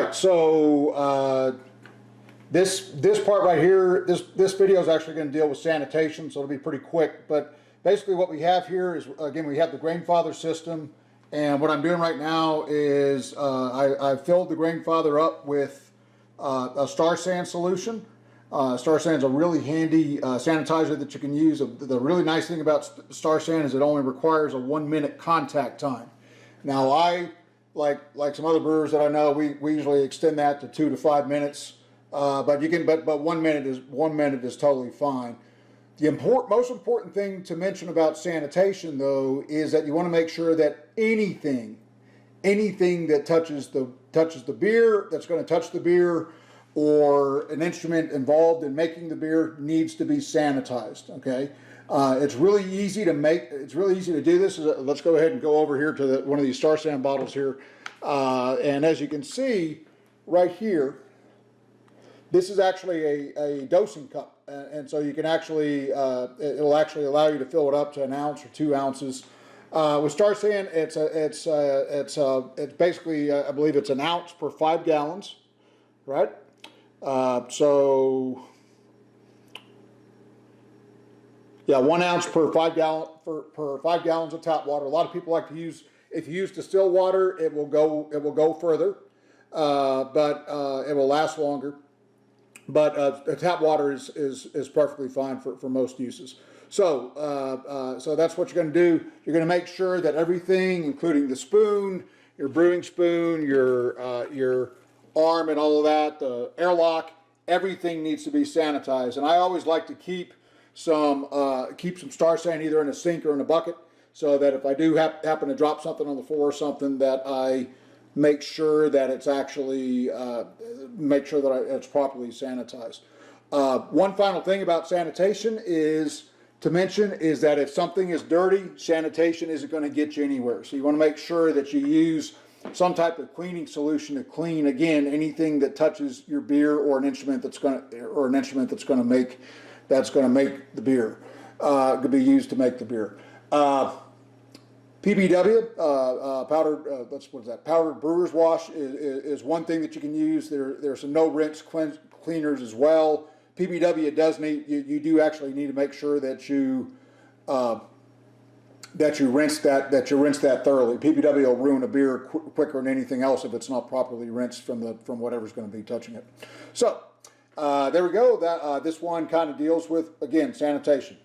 right, so this part right here, this video is actually going to deal with sanitation, so it'll be pretty quick. But basically what we have here is, again, we have the grainfather system, and what I'm doing right now is I filled the grainfather up with a Star San solution. Star San is a really handy sanitizer that you can use. The really nice thing about Star San is it only requires a 1-minute contact time. Now like some other brewers that I know, we usually extend that to 2 to 5 minutes. But 1 minute is totally fine. The most important thing to mention about sanitation, though, is that you want to make sure that anything that touches the beer, that's going to touch the beer, or an instrument involved in making the beer needs to be sanitized. Okay, it's really easy to make. It's really easy to do this. Let's go ahead and go over here to one of these Star San bottles here, and as you can see right here, this is actually a dosing cup, and so you can actually it'll actually allow you to fill it up to 1 ounce or 2 ounces. With Star San, it's basically I believe it's 1 ounce per 5 gallons, right? So yeah, 1 ounce per 5 gallons of tap water. A lot of people like to use, if you use distilled water, it will go further, but it will last longer. But the tap water is perfectly fine for most uses. So so that's what you're going to do. You're going to make sure that everything, including the spoon, your brewing spoon, your arm and all of that, the airlock, everything needs to be sanitized. And I always like to keep some Star San either in a sink or in a bucket, so that if I do happen to drop something on the floor or something, that I make sure that it's actually it's properly sanitized. One final thing about sanitation is to mention is that if something is dirty, sanitation isn't going to get you anywhere. So you want to make sure that you use some type of cleaning solution to clean, again, anything that touches your beer or an instrument that's going to make the beer, could be used to make the beer. PBW, powdered brewer's wash is one thing that you can use. There's some no rinse cleaners as well. PBW you do actually need to make sure that you rinse that thoroughly. PBW will ruin a beer quicker than anything else if it's not properly rinsed from whatever's going to be touching it. So there we go. This one kind of deals with, again, sanitation.